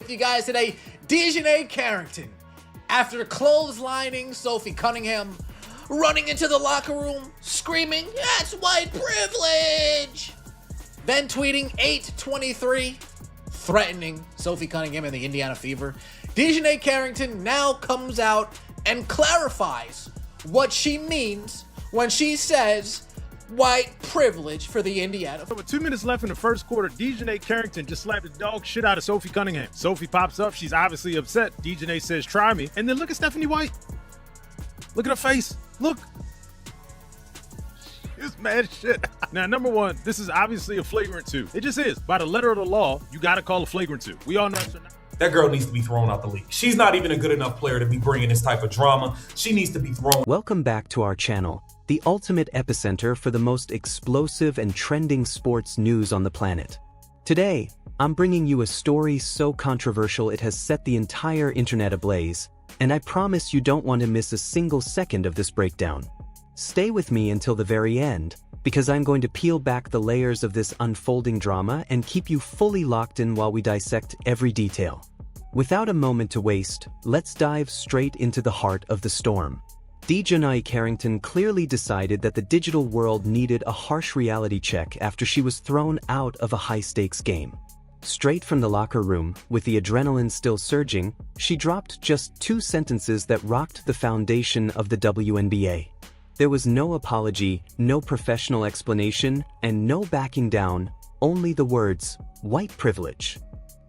With you guys today, DIJONAI CARRINGTON. After clotheslining Sophie Cunningham, running into the locker room, screaming, "That's white privilege!" Then tweeting 8/23, threatening Sophie Cunningham and the Indiana Fever. DIJONAI CARRINGTON now comes out and clarifies what she means when she says white privilege for the Indiana. With 2 minutes left in the first quarter, DIJONAI CARRINGTON just slapped the dog shit out of Sophie Cunningham. Sophie pops up. She's obviously upset. DIJONAI says, "Try me." And then look at Stephanie White. Look at her face. Look. She's mad as shit. Now, number one, this is obviously a flagrant 2. It just is. By the letter of the law, you got to call a flagrant 2. We all know that's that girl needs to be thrown out the league. She's not even a good enough player to be bringing this type of drama. She needs to be thrown. Welcome back to our channel, the ultimate epicenter for the most explosive and trending sports news on the planet. Today, I'm bringing you a story so controversial it has set the entire internet ablaze, and I promise you don't want to miss a single second of this breakdown. Stay with me until the very end, because I'm going to peel back the layers of this unfolding drama and keep you fully locked in while we dissect every detail. Without a moment to waste, let's dive straight into the heart of the storm. DIJONAI CARRINGTON clearly decided that the digital world needed a harsh reality check after she was thrown out of a high-stakes game. Straight from the locker room, with the adrenaline still surging, she dropped just 2 sentences that rocked the foundation of the WNBA. There was no apology, no professional explanation, and no backing down, only the words, "white privilege."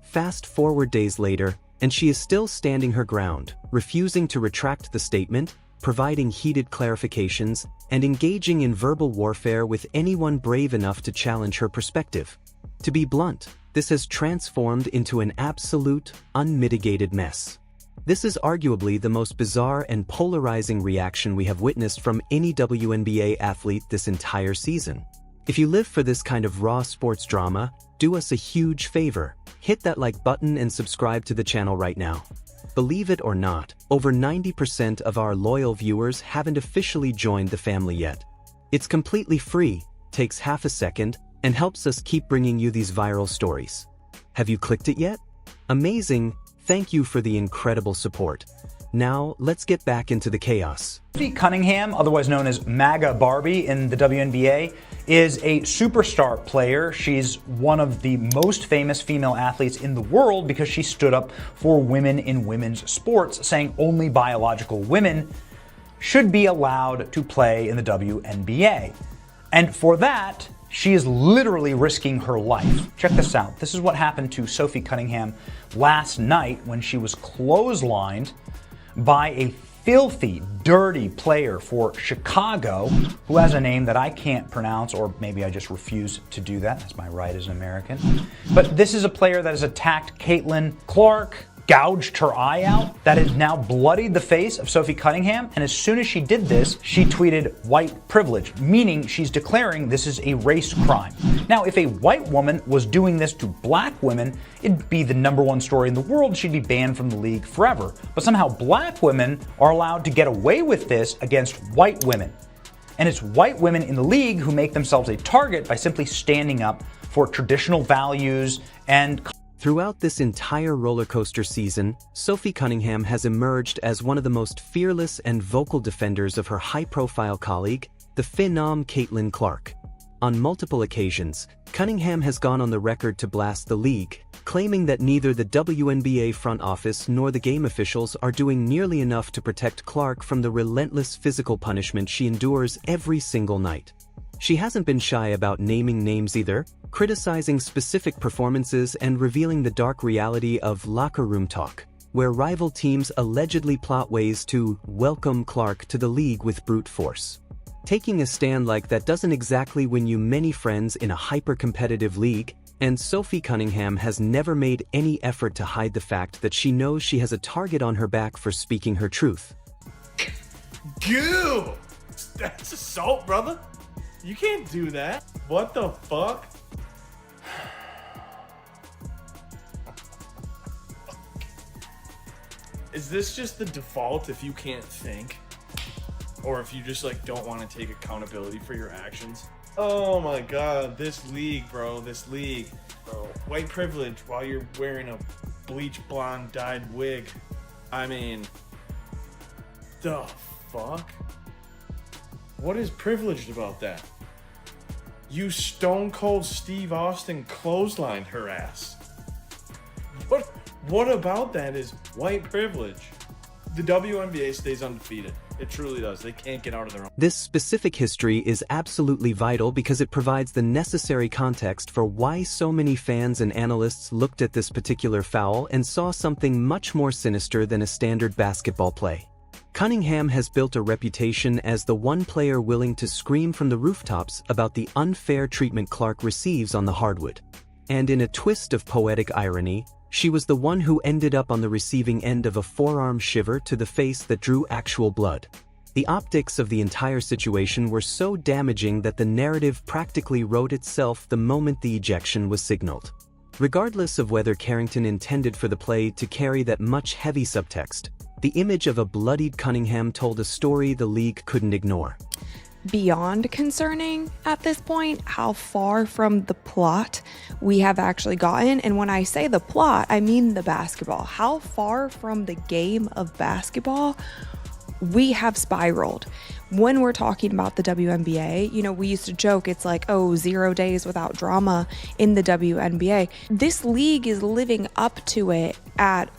Fast forward days later, and she is still standing her ground, refusing to retract the statement, providing heated clarifications, and engaging in verbal warfare with anyone brave enough to challenge her perspective. To be blunt, this has transformed into an absolute, unmitigated mess. This is arguably the most bizarre and polarizing reaction we have witnessed from any WNBA athlete this entire season. If you live for this kind of raw sports drama, do us a huge favor. Hit that like button and subscribe to the channel right now. Believe it or not, over 90% of our loyal viewers haven't officially joined the family yet. It's completely free, takes half a second, and helps us keep bringing you these viral stories. Have you clicked it yet? Amazing! Thank you for the incredible support. Now, let's get back into the chaos. Sophie Cunningham, otherwise known as MAGA Barbie in the WNBA, is a superstar player. She's one of the most famous female athletes in the world because she stood up for women in women's sports, saying only biological women should be allowed to play in the WNBA. And for that, she is literally risking her life. Check this out. This is what happened to Sophie Cunningham last night when she was clotheslined by a filthy, dirty player for Chicago who has a name that I can't pronounce, or maybe I just refuse to do that. That's my right as an American. But this is a player that has attacked Caitlin Clark, gouged her eye out, that has now bloodied the face of Sophie Cunningham, and as soon as she did this, she tweeted white privilege, meaning she's declaring this is a race crime. Now, if a white woman was doing this to black women, it'd be the #1 story in the world, she'd be banned from the league forever. But somehow black women are allowed to get away with this against white women. And it's white women in the league who make themselves a target by simply standing up for traditional values and Throughout this entire roller coaster season, Sophie Cunningham has emerged as one of the most fearless and vocal defenders of her high-profile colleague, the phenom Caitlin Clark. On multiple occasions, Cunningham has gone on the record to blast the league, claiming that neither the WNBA front office nor the game officials are doing nearly enough to protect Clark from the relentless physical punishment she endures every single night. She hasn't been shy about naming names either, criticizing specific performances and revealing the dark reality of locker room talk, where rival teams allegedly plot ways to welcome Clark to the league with brute force. Taking a stand like that doesn't exactly win you many friends in a hyper-competitive league, and Sophie Cunningham has never made any effort to hide the fact that she knows she has a target on her back for speaking her truth. Goo! That's assault, brother. You can't do that. What the fuck? Is this just the default if you can't think? Or if you just like don't want to take accountability for your actions? Oh my god, this league, bro, this league. Bro, white privilege while you're wearing a bleach blonde dyed wig. I mean, the fuck? What is privileged about that? You Stone Cold Steve Austin clotheslined her ass. What about that is white privilege? The WNBA stays undefeated. It truly does. They can't get out of their own. This specific history is absolutely vital because it provides the necessary context for why so many fans and analysts looked at this particular foul and saw something much more sinister than a standard basketball play. Cunningham has built a reputation as the one player willing to scream from the rooftops about the unfair treatment Clark receives on the hardwood. And in a twist of poetic irony, she was the one who ended up on the receiving end of a forearm shiver to the face that drew actual blood. The optics of the entire situation were so damaging that the narrative practically wrote itself the moment the ejection was signaled. Regardless of whether Carrington intended for the play to carry that much heavy subtext, the image of a bloodied Cunningham told a story the league couldn't ignore. Beyond concerning at this point how far from the plot we have actually gotten. And when I say the plot, I mean the basketball. How far from the game of basketball we have spiraled. When we're talking about the WNBA, you know, we used to joke, it's like, oh, 0 days without drama in the WNBA. This league is living up to it at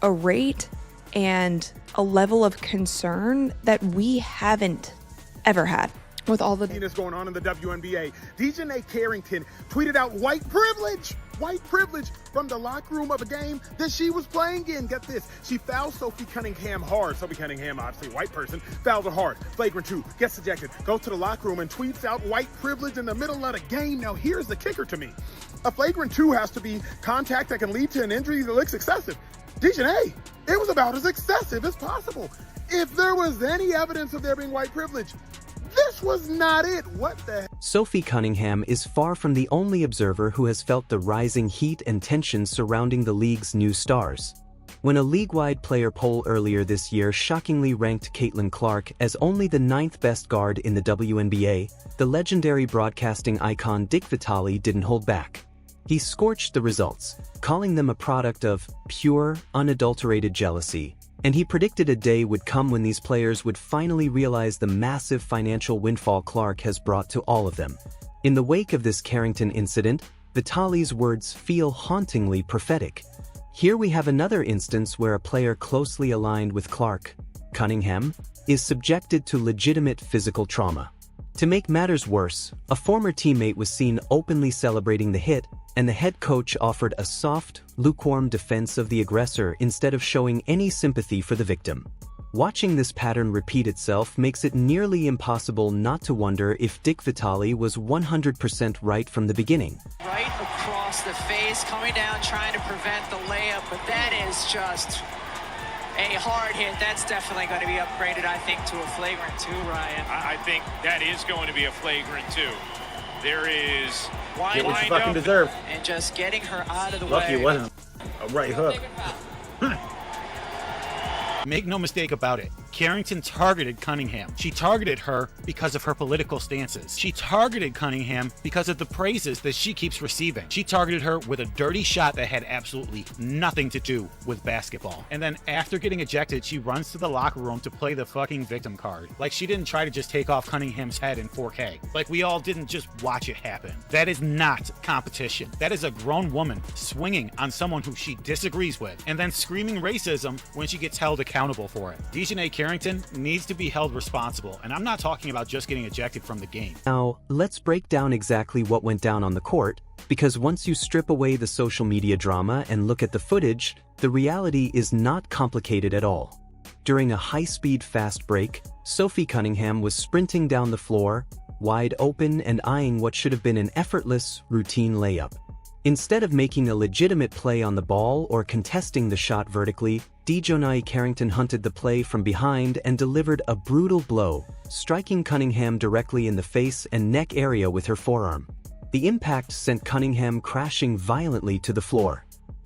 a rate and a level of concern that we haven't ever had with all the that's going on in the WNBA. DIJONai Carrington tweeted out white privilege from the locker room of a game that she was playing in. Get this, she fouled Sophie Cunningham hard. Sophie Cunningham, obviously a white person, fouled her hard. Flagrant 2, gets ejected, goes to the locker room and tweets out white privilege in the middle of the game. Now here's the kicker to me. A flagrant 2 has to be contact that can lead to an injury that looks excessive. DIJONai, it was about as excessive as possible. If there was any evidence of there being white privilege, this was not it. What the heck? Sophie Cunningham is far from the only observer who has felt the rising heat and tension surrounding the league's new stars. When a league-wide player poll earlier this year shockingly ranked Caitlin Clark as only the 9th best guard in the WNBA, the legendary broadcasting icon Dick Vitale didn't hold back. He scorched the results, calling them a product of pure, unadulterated jealousy, and he predicted a day would come when these players would finally realize the massive financial windfall Clark has brought to all of them. In the wake of this Carrington incident, Vitale's words feel hauntingly prophetic. Here we have another instance where a player closely aligned with Clark, Cunningham, is subjected to legitimate physical trauma. To make matters worse, a former teammate was seen openly celebrating the hit, and the head coach offered a soft, lukewarm defense of the aggressor instead of showing any sympathy for the victim. Watching this pattern repeat itself makes it nearly impossible not to wonder if Dick Vitale was 100% right from the beginning. Right across the face, coming down, trying to prevent the layup, but that is just a hard hit. That's definitely going to be upgraded, I think, to a flagrant 2, Ryan. I think that is going to be a flagrant 2. There is Get what you fucking deserve. And just getting her out of the Lucky way. it wasn't a right hook. Make no mistake about it, Carrington targeted Cunningham. She targeted her because of her political stances. She targeted Cunningham because of the praises that she keeps receiving. She targeted her with a dirty shot that had absolutely nothing to do with basketball. And then after getting ejected, she runs to the locker room to play the fucking victim card. Like she didn't try to just take off Cunningham's head in 4K. Like we all didn't just watch it happen. That is not competition. That is a grown woman swinging on someone who she disagrees with and then screaming racism when she gets held accountable for it. DIJONai Carrington needs to be held responsible, and I'm not talking about just getting ejected from the game. Now, let's break down exactly what went down on the court, because once you strip away the social media drama and look at the footage, the reality is not complicated at all. During a high-speed fast break, Sophie Cunningham was sprinting down the floor, wide open and eyeing what should have been an effortless, routine layup. Instead of making a legitimate play on the ball or contesting the shot vertically, DIJONai Carrington hunted the play from behind and delivered a brutal blow, striking Cunningham directly in the face and neck area with her forearm. The impact sent Cunningham crashing violently to the floor.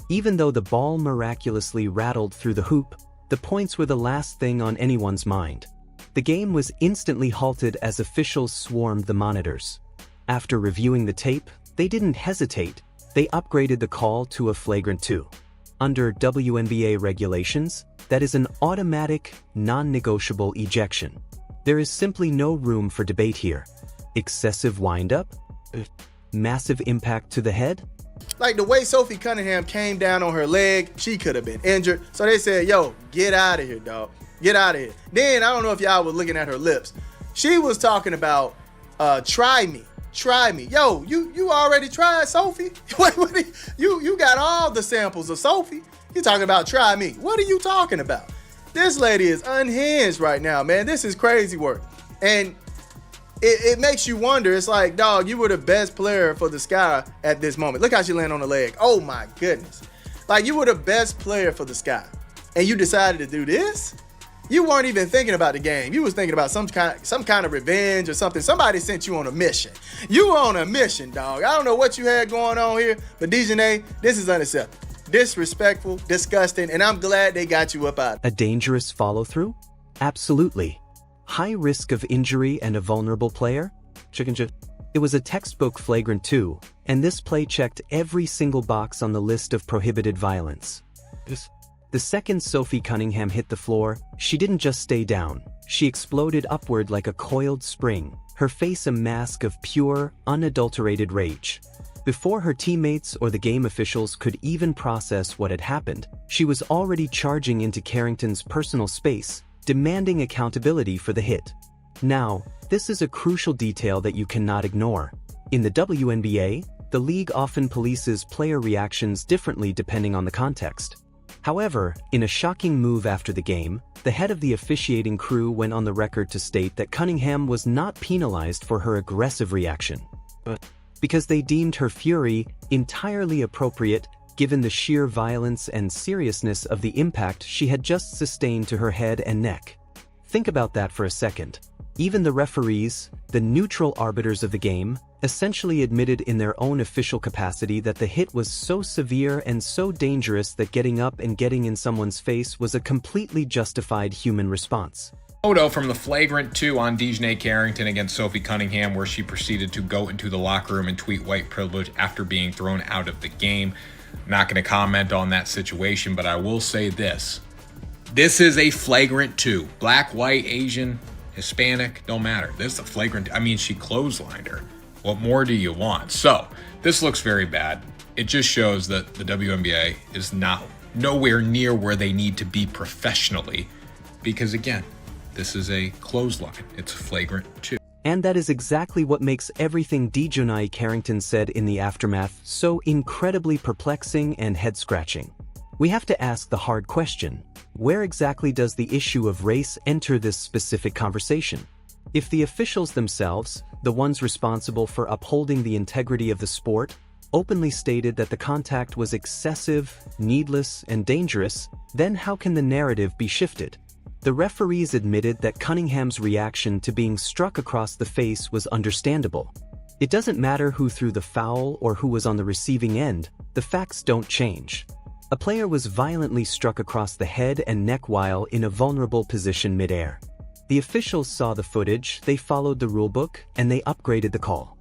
Even though the ball miraculously rattled through the hoop, the points were the last thing on anyone's mind. The game was instantly halted as officials swarmed the monitors. After reviewing the tape, they didn't hesitate. They upgraded the call to a flagrant 2. Under WNBA regulations, that is an automatic, non-negotiable ejection. There is simply no room for debate here. Excessive windup? Massive impact to the head? Like the way Sophie Cunningham came down on her leg, she could have been injured. So they said, yo, get out of here, dog. Get out of here. Then, I don't know if y'all were looking at her lips. She was talking about, try me. Try me. Yo, you already tried Sophie? You got all the samples of Sophie. You talking about try me. What are you talking about? This lady is unhinged right now, man. This is crazy work. And it makes you wonder. It's like, dog, you were the best player for the Sky at this moment. Look how she landed on the leg. Oh my goodness. Like, you were the best player for the Sky, and you decided to do this? You weren't even thinking about the game. You was thinking about some kind of revenge or something. Somebody sent you on a mission. You were on a mission, dog. I don't know what you had going on here, but DIJONai, this is unacceptable. Disrespectful, disgusting, and I'm glad they got you up out. A dangerous follow-through? Absolutely. High risk of injury and a vulnerable player? It was a textbook Flagrant 2, and this play checked every single box on the list of prohibited violence. The second Sophie Cunningham hit the floor, she didn't just stay down. She exploded upward like a coiled spring, her face a mask of pure, unadulterated rage. Before her teammates or the game officials could even process what had happened, she was already charging into Carrington's personal space, demanding accountability for the hit. Now, this is a crucial detail that you cannot ignore. In the WNBA, the league often polices player reactions differently depending on the context. However, in a shocking move after the game, the head of the officiating crew went on the record to state that Cunningham was not penalized for her aggressive reaction, but because they deemed her fury entirely appropriate given the sheer violence and seriousness of the impact she had just sustained to her head and neck. Think about that for a second. Even the referees, the neutral arbiters of the game, essentially admitted in their own official capacity that the hit was so severe and so dangerous that getting up and getting in someone's face was a completely justified human response. Photo from the Flagrant 2 on DIJONai Carrington against Sophie Cunningham, where she proceeded to go into the locker room and tweet white privilege after being thrown out of the game. I'm not going to comment on that situation, but I will say this. This is a Flagrant 2. Black, white, Asian, Hispanic, don't matter. This is a Flagrant. I mean, she clotheslined her. What more do you want? So, this looks very bad. It just shows that the WNBA is nowhere near where they need to be professionally, because again, this is a clothesline. It's Flagrant 2. And that is exactly what makes everything DIJONai Carrington said in the aftermath so incredibly perplexing and head-scratching. We have to ask the hard question: where exactly does the issue of race enter this specific conversation? If the officials themselves, the ones responsible for upholding the integrity of the sport, openly stated that the contact was excessive, needless, and dangerous, then how can the narrative be shifted? The referees admitted that Cunningham's reaction to being struck across the face was understandable. It doesn't matter who threw the foul or who was on the receiving end, the facts don't change. A player was violently struck across the head and neck while in a vulnerable position midair. The officials saw the footage, they followed the rulebook, and they upgraded the call.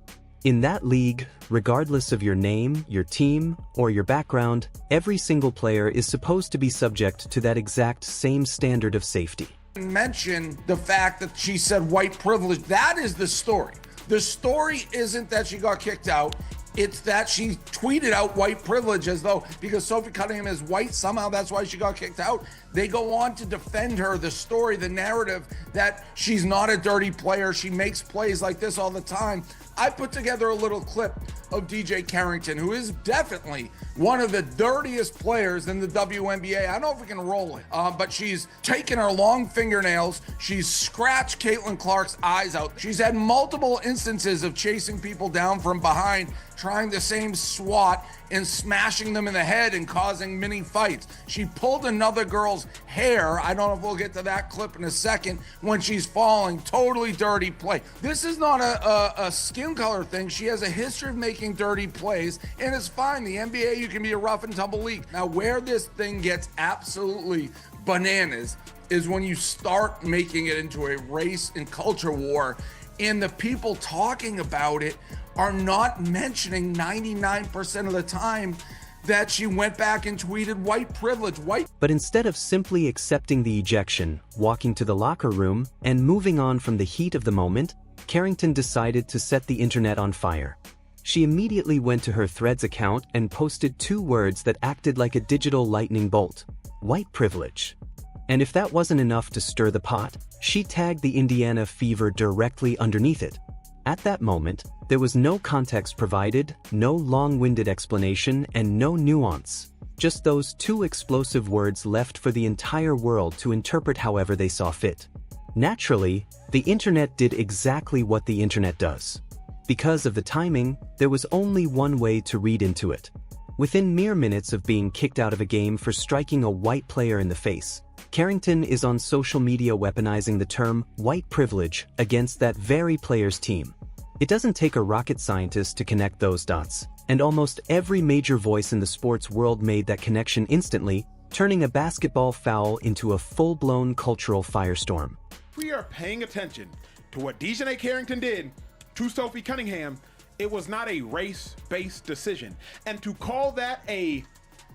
In that league, regardless of your name, your team, or your background, every single player is supposed to be subject to that exact same standard of safety. Mention the fact that she said white privilege. That is the story. The story isn't that she got kicked out. It's that she tweeted out white privilege as though because Sophie Cunningham is white, somehow that's why she got kicked out. They go on to defend her, the story, the narrative that she's not a dirty player. She makes plays like this all the time. I put together a little clip of DIJONai Carrington, who is definitely one of the dirtiest players in the WNBA. I don't know if we can roll it, but she's taken her long fingernails. She's scratched Caitlin Clark's eyes out. She's had multiple instances of chasing people down from behind, trying the same swat and smashing them in the head and causing mini fights. She pulled another girl's hair. I don't know if we'll get to that clip in a second when she's falling. Totally dirty play. This is not a skin color thing. She has a history of making dirty plays, and it's fine. The NBA, you can be a rough and tumble league. Now, where this thing gets absolutely bananas is when you start making it into a race and culture war, and the people talking about it are not mentioning 99% of the time that she went back and tweeted white privilege. But instead of simply accepting the ejection, walking to the locker room, and moving on from the heat of the moment, Carrington decided to set the internet on fire. She immediately went to her Threads account and posted 2 words that acted like a digital lightning bolt: white privilege. And if that wasn't enough to stir the pot, she tagged the Indiana Fever directly underneath it. At that moment, there was no context provided, no long-winded explanation, and no nuance. Just those 2 explosive words left for the entire world to interpret however they saw fit. Naturally, the internet did exactly what the internet does. Because of the timing, there was only one way to read into it. Within mere minutes of being kicked out of a game for striking a white player in the face, Carrington is on social media weaponizing the term white privilege against that very player's team. It doesn't take a rocket scientist to connect those dots, and almost every major voice in the sports world made that connection instantly, turning a basketball foul into a full-blown cultural firestorm. We are paying attention to what DIJONai Carrington did to Sophie Cunningham. It was not a race-based decision. And to call that a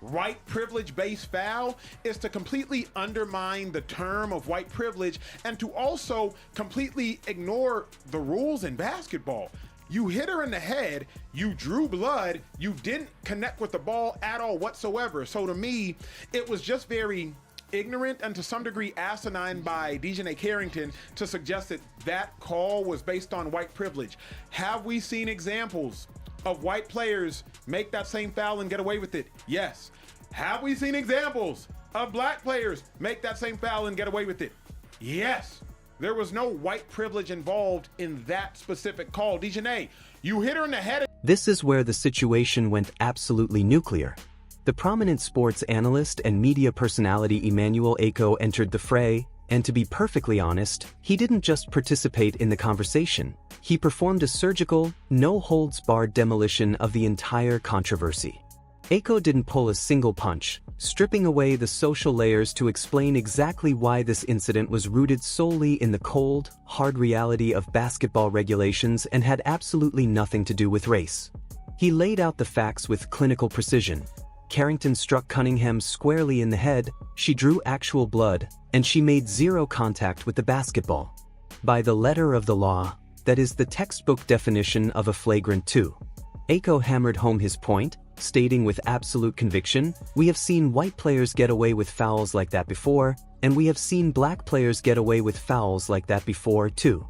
white privilege-based foul is to completely undermine the term of white privilege and to also completely ignore the rules in basketball. You hit her in the head, you drew blood, you didn't connect with the ball at all whatsoever. So to me, it was just very ignorant and to some degree asinine by DIJONai Carrington to suggest that that call was based on white privilege. Have we seen examples of white players make that same foul and get away with it? Yes. Have we seen examples of black players make that same foul and get away with it? Yes. There was no white privilege involved in that specific call. DIJONai, you hit her in the head. This is where the situation went absolutely nuclear. The prominent sports analyst and media personality Emmanuel Aiko entered the fray, and to be perfectly honest, he didn't just participate in the conversation. He performed a surgical, no-holds-barred demolition of the entire controversy. Aiko didn't pull a single punch, stripping away the social layers to explain exactly why this incident was rooted solely in the cold, hard reality of basketball regulations and had absolutely nothing to do with race. He laid out the facts with clinical precision. Carrington struck Cunningham squarely in the head, she drew actual blood, and she made 0 contact with the basketball. By the letter of the law, that is the textbook definition of a flagrant 2. Aiko hammered home his point, stating with absolute conviction, "We have seen white players get away with fouls like that before, and we have seen black players get away with fouls like that before too."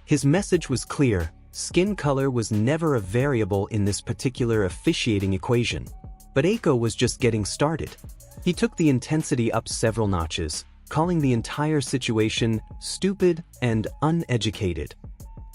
His message was clear: skin color was never a variable in this particular officiating equation. But Aiko was just getting started. He took the intensity up several notches, calling the entire situation stupid and uneducated.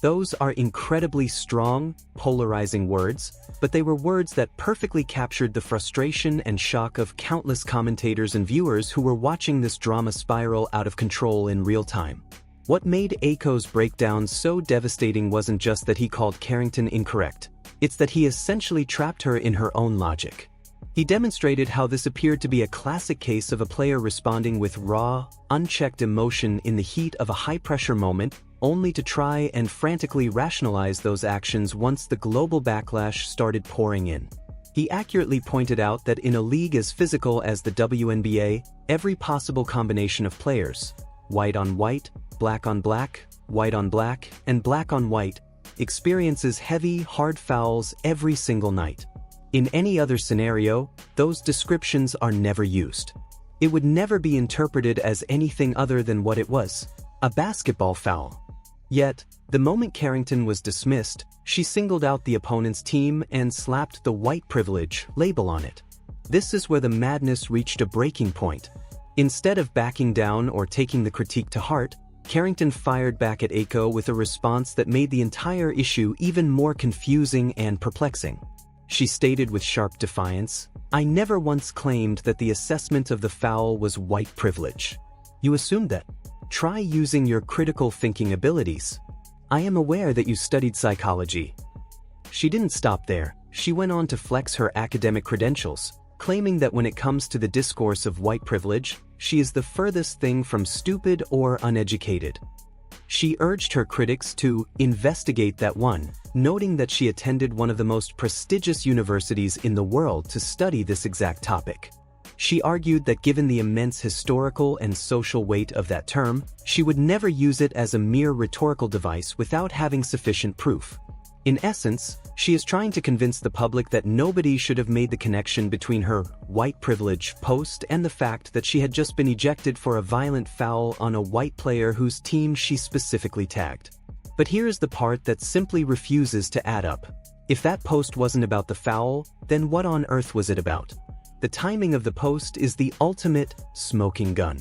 Those are incredibly strong, polarizing words, but they were words that perfectly captured the frustration and shock of countless commentators and viewers who were watching this drama spiral out of control in real time. What made Aiko's breakdown so devastating wasn't just that he called Carrington incorrect, it's that he essentially trapped her in her own logic. He demonstrated how this appeared to be a classic case of a player responding with raw, unchecked emotion in the heat of a high-pressure moment, only to try and frantically rationalize those actions once the global backlash started pouring in. He accurately pointed out that in a league as physical as the WNBA, every possible combination of players, white on white, black on black, white on black, and black on white, experiences heavy, hard fouls every single night. In any other scenario, those descriptions are never used. It would never be interpreted as anything other than what it was: a basketball foul. Yet, the moment Carrington was dismissed, she singled out the opponent's team and slapped the white privilege label on it. This is where the madness reached a breaking point. Instead of backing down or taking the critique to heart, Carrington fired back at Aiko with a response that made the entire issue even more confusing and perplexing. She stated with sharp defiance, "I never once claimed that the assessment of the foul was white privilege. You assumed that. Try using your critical thinking abilities. I am aware that you studied psychology." She didn't stop there. She went on to flex her academic credentials, claiming that when it comes to the discourse of white privilege, she is the furthest thing from stupid or uneducated. She urged her critics to investigate that one, noting that she attended one of the most prestigious universities in the world to study this exact topic. She argued that given the immense historical and social weight of that term, she would never use it as a mere rhetorical device without having sufficient proof. In essence, she is trying to convince the public that nobody should have made the connection between her white privilege post and the fact that she had just been ejected for a violent foul on a white player whose team she specifically tagged. But here's the part that simply refuses to add up. If that post wasn't about the foul, then what on earth was it about? The timing of the post is the ultimate smoking gun.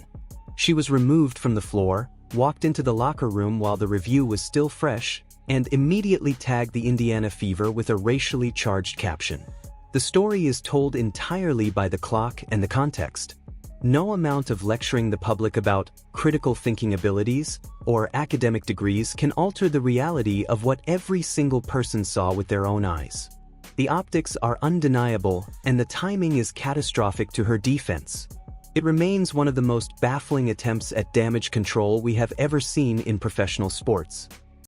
She was removed from the floor, walked into the locker room while the review was still fresh, and immediately tagged the Indiana Fever with a racially charged caption. The story is told entirely by the clock and the context. No amount of lecturing the public about critical thinking abilities or academic degrees can alter the reality of what every single person saw with their own eyes. The optics are undeniable, and the timing is catastrophic to her defense. It remains one of the most baffling attempts at damage control we have ever seen in professional sports.